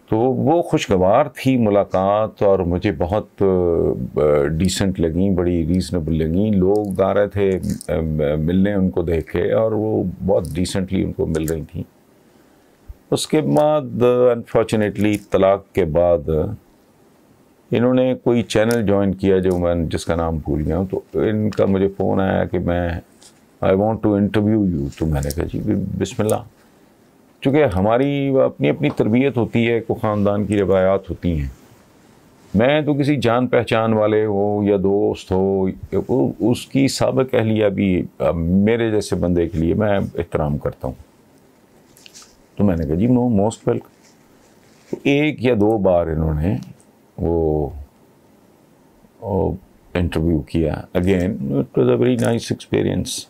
तो वो खुशगवार थी मुलाकात और मुझे बहुत डिसेंट लगी, बड़ी रीज़नेबल लगी। लोग आ रहे थे मिलने उनको देख के और वो बहुत डिसेंटली उनको मिल रही थी। उसके बाद अनफॉर्चुनेटली तलाक के बाद इन्होंने कोई चैनल ज्वाइन किया जो मैं जिसका नाम भूल गया हूँ। तो इनका मुझे फ़ोन आया कि मैं I want to interview you. तो मैंने कहा जी बिस्मिल्लाह। चूँकि हमारी अपनी अपनी तरबियत होती है, को ख़ानदान की रवायात होती हैं। मैं तो किसी जान पहचान वाले हो या दोस्त हो, उसकी साबिक अहलिया भी मेरे जैसे बंदे के लिए मैं एहतराम करता हूँ। तो मैंने कहा जी नो मोस्ट वेलकम। तो एक या दो बार इन्होंने वो इंटरव्यू किया। Again it was a very nice experience.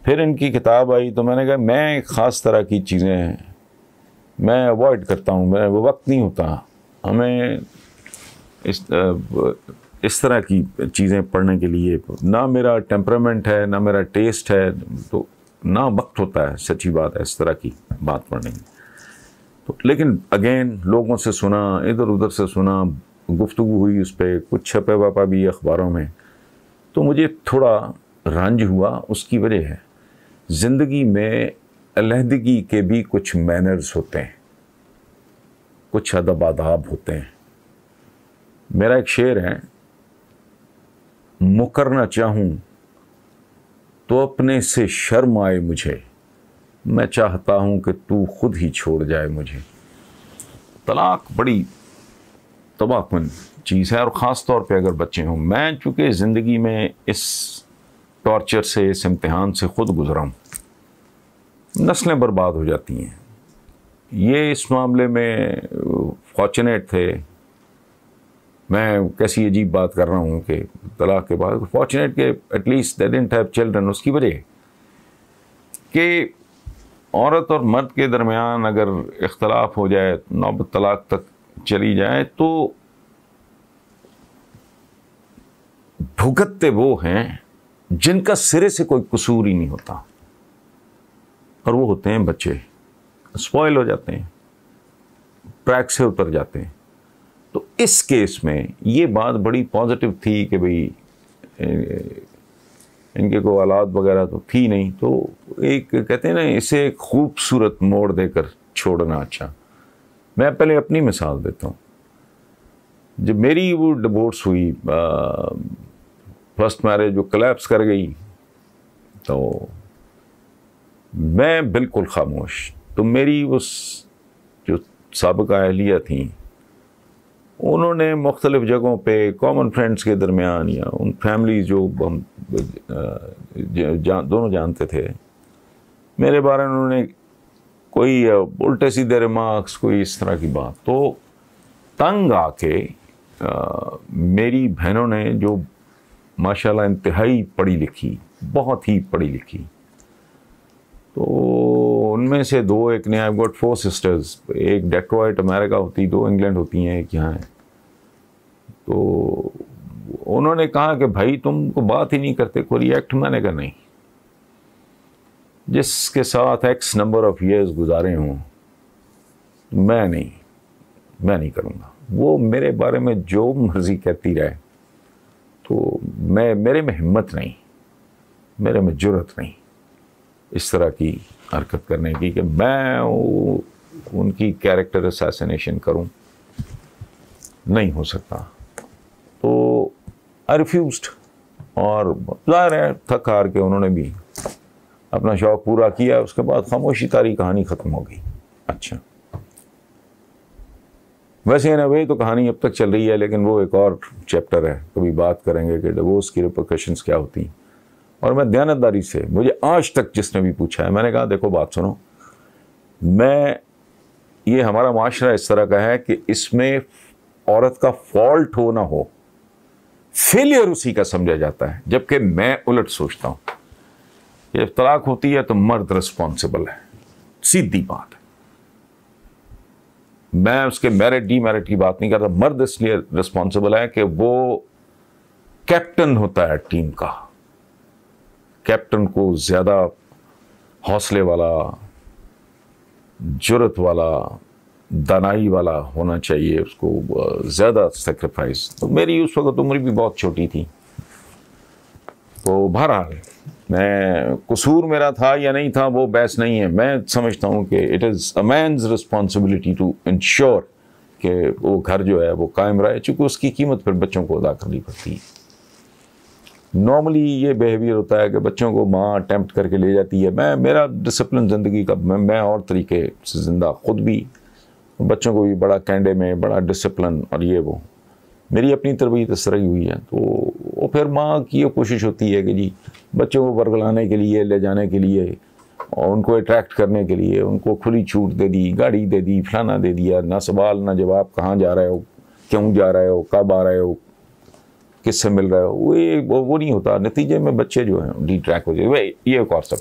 फिर इनकी किताब आई तो मैंने कहा मैं ख़ास तरह की चीज़ें मैं अवॉइड करता हूँ, मेरा वो वक्त नहीं होता हमें इस तरह की चीज़ें पढ़ने के लिए। ना मेरा टेम्परामेंट है, ना मेरा टेस्ट है, तो ना वक्त होता है, सच्ची बात है, इस तरह की बात पढ़ने की। तो लेकिन अगेन लोगों से सुना, इधर उधर से सुना, गुफ्तगू हुई उस पर, कुछ छपे वपा भी अखबारों में। तो मुझे थोड़ा रंज हुआ। उसकी वजह है ज़िंदगी में अलहदगी के भी कुछ मैनर्स होते हैं, कुछ अदब आदाब होते हैं। मेरा एक शेर है, मुकरना चाहूँ तो अपने से शर्म आए मुझे, मैं चाहता हूँ कि तू खुद ही छोड़ जाए मुझे। तलाक बड़ी तबाहकुन चीज़ है और ख़ास तौर पे अगर बच्चे हों। मैं चूँकि ज़िंदगी में इस टॉर्चर से, इस इम्तिहान से ख़ुद गुज़रा हूँ। नस्लें बर्बाद हो जाती हैं। ये इस मामले में फॉर्चुनेट थे। मैं कैसी अजीब बात कर रहा हूँ कि तलाक के बाद फॉर्चुनेट के at least they didn't have children. उसकी वजह कि औरत और मर्द के दरमियान अगर इख्तलाफ हो जाए, नौबत तलाक तक चली जाए, तो भुगतते वो हैं जिनका सिरे से कोई कसूर ही नहीं होता, और वो होते हैं बच्चे। स्पॉइल हो जाते हैं, ट्रैक से उतर जाते हैं। तो इस केस में ये बात बड़ी पॉजिटिव थी कि भाई इनके को औलाद वगैरह तो थी नहीं, तो एक कहते हैं ना, इसे खूबसूरत मोड़ देकर छोड़ना अच्छा। मैं पहले अपनी मिसाल देता हूँ। जब मेरी वो डिवोर्स हुई, फर्स्ट मैरिज जो कोलैप्स कर गई, तो मैं बिल्कुल खामोश। तो मेरी उस जो साबिका अहलिया थी, उन्होंने मुख्तलिफ़ जगहों पे कॉमन फ्रेंड्स के दरमियान या उन फैमिली जो हम दोनों जानते थे, मेरे बारे में उन्होंने कोई उल्टे सीधे रिमार्क्स, कोई इस तरह की बात। तो तंग आके मेरी बहनों ने, जो माशाल्लाह इंतहाई पढ़ी लिखी, बहुत ही पढ़ी लिखी, तो उनमें से दो, एक ने, आई गॉट 4 सिस्टर्स, एक डेट्रॉइट अमेरिका होती, 2 इंग्लैंड होती हैं, एक यहाँ है। तो उन्होंने कहा कि भाई तुम को बात ही नहीं करते, कोई रिएक्ट। मैंने कहा नहीं, जिसके साथ एक्स नंबर ऑफ ईयर्स गुजारे हों, मैं नहीं करूँगा। वो मेरे बारे में जो मर्जी कहती रहे, तो मेरे में हिम्मत नहीं, मेरे में जुर्रत नहीं इस तरह की हरकत करने की कि मैं उनकी कैरेक्टर असैसिनेशन करूं। नहीं हो सकता। तो आई रिफ्यूज्ड, और ज़ाहिर है थक हार के उन्होंने भी अपना शौक़ पूरा किया। उसके बाद खामोशी तारी, कहानी ख़त्म हो गई। अच्छा, वैसे ना वे तो कहानी अब तक चल रही है, लेकिन वो एक और चैप्टर है, कभी बात करेंगे कि डिवोर्स की रिपरकशंस क्या होती। और मैं दयानतदारी से, मुझे आज तक जिसने भी पूछा है, मैंने कहा देखो बात सुनो, ये हमारा माशरा इस तरह का है कि इसमें औरत का फॉल्ट हो ना हो, फेलियर उसी का समझा जाता है। जबकि मैं उलट सोचता हूँ, जब तलाक होती है तो मर्द रिस्पॉन्सिबल है, सीधी बात है। मैं उसके मेरिट डीमेरिट की बात नहीं करता। मर्द इसलिए रिस्पॉन्सिबल है कि वो कैप्टन होता है टीम का। कैप्टन को ज़्यादा हौसले वाला, जुर्रत वाला, दानाई वाला होना चाहिए, उसको ज़्यादा सेक्रीफाइस। तो मेरी उस वक्त उम्र भी बहुत छोटी थी। तो बहरहाल मैं, कसूर मेरा था या नहीं था वो बहस नहीं है। मैं समझता हूँ कि it is a man's responsibility to ensure कि वो घर जो है वो कायम रहे, चूँकि उसकी कीमत फिर बच्चों को अदा करनी पड़ती है। नॉर्मली ये बिहेवियर होता है कि बच्चों को माँ अटेम्प्ट करके ले जाती है। मेरा डिसिप्लिन ज़िंदगी का, मैं और तरीके से ज़िंदा, ख़ुद भी बच्चों को भी बड़ा कैंडे में, बड़ा डिसिप्लिन और ये वो, मेरी अपनी तरबियत इस तरह की हुई है। तो वो फिर माँ की ये कोशिश होती है कि जी बच्चों को बरगलाने के लिए, ले जाने के लिए और उनको अट्रैक्ट करने के लिए उनको खुली छूट दे दी, गाड़ी दे दी, फलाना दे दिया, ना सवाल ना जवाब, कहाँ जा रहे हो, क्यों जा रहे हो, कब आ रहे हो, किससे मिल रहे हो, वो नहीं होता। नतीजे में बच्चे जो हैं डी ट्रैक हो जाए। ये एक और सब।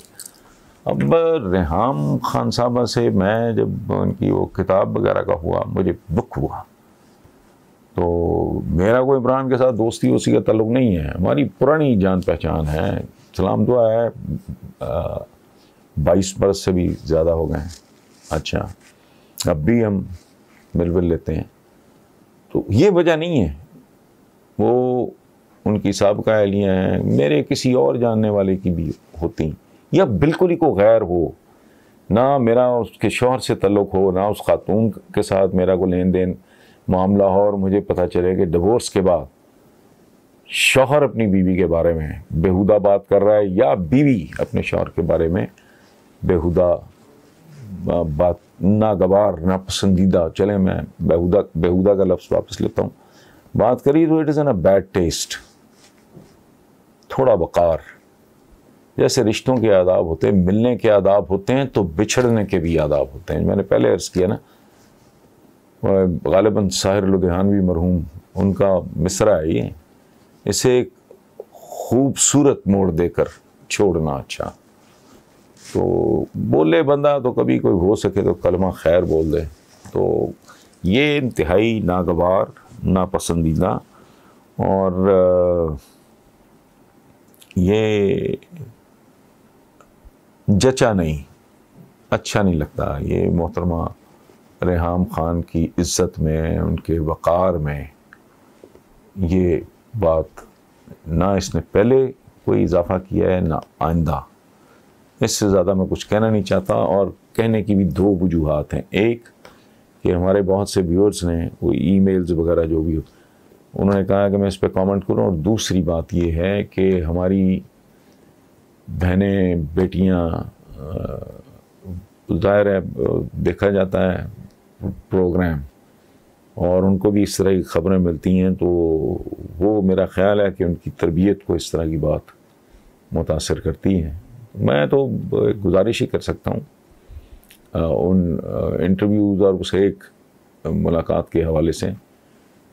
अब रेहाम खान साहबा से मैं जब उनकी वो किताब वगैरह का हुआ, मुझे दुख हुआ। तो मेरा कोई इमरान के साथ दोस्ती उसी का ताल्लुक़ नहीं है, हमारी पुरानी जान पहचान है, सलाम दुआ है। 22 बरस से भी ज़्यादा हो गए हैं। अच्छा, अब भी हम मिल लेते हैं। तो ये वजह नहीं है, वो उनकी साबिका अहलियाँ हैं, मेरे किसी और जानने वाले की भी होती, या बिल्कुल ही को गैर हो, ना मेरा उसके शौहर से ताल्लुक़ हो, ना उस खातून के साथ मेरा को लेन देन मामला हो, और मुझे पता चले कि डिवोर्स के बाद शौहर अपनी बीवी के बारे में बेहुदा बात कर रहा है, या बीवी अपने शौहर के बारे में बेहुदा बात, नागवार, नापसंदीदा, चले मैं बेहुदा का लफ्ज़ वापस लेता हूँ, बात करी तो it is an a bad taste. थोड़ा वक़ार, जैसे रिश्तों के आदाब होते हैं, मिलने के आदाब होते हैं, तो बिछड़ने के भी आदाब होते हैं। मैंने पहले अर्ज़ किया ना, गालिबन साहिर लुधियानवी मरहूम, उनका मिसरा है ये, इसे एक खूबसूरत मोड़ देकर छोड़ना अच्छा। तो बोले बंदा तो कभी कोई हो सके तो कलमा खैर बोल दे। तो ये इंतहाई नागवार, नापसंदीदा और ये जचा नहीं, अच्छा नहीं लगता। ये मोहतरमा रेहाम खान की इज़्ज़त में, उनके वक़ार में ये बात ना इसने पहले कोई इजाफ़ा किया है ना आइंदा। इससे ज़्यादा मैं कुछ कहना नहीं चाहता, और कहने की भी दो वजूहात हैं। एक कि हमारे बहुत से व्यूअर्स ने वो ईमेल्स वगैरह जो भी, उन्होंने कहा कि मैं इस पर कमेंट करूं, और दूसरी बात ये है कि हमारी बहनें, बेटियां, ज़ाहिर है देखा जाता है प्रोग्राम, और उनको भी इस तरह की ख़बरें मिलती हैं, तो वो मेरा ख़्याल है कि उनकी तरबियत को इस तरह की बात मुतासर करती है। मैं तो गुजारिश ही कर सकता हूँ उन इंटरव्यूज़ और उस एक मुलाकात के हवाले से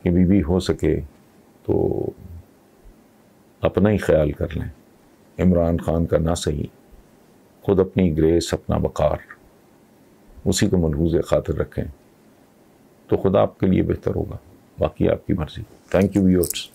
कि बीवी हो सके तो अपना ही ख्याल कर लें, इमरान खान का ना सही, ख़ुद अपनी ग्रेस, अपना वक़ार, उसी को मलहूज़ ख़ातिर रखें, तो खुदा आपके लिए बेहतर होगा। बाकी आपकी मर्ज़ी। Thank you viewers.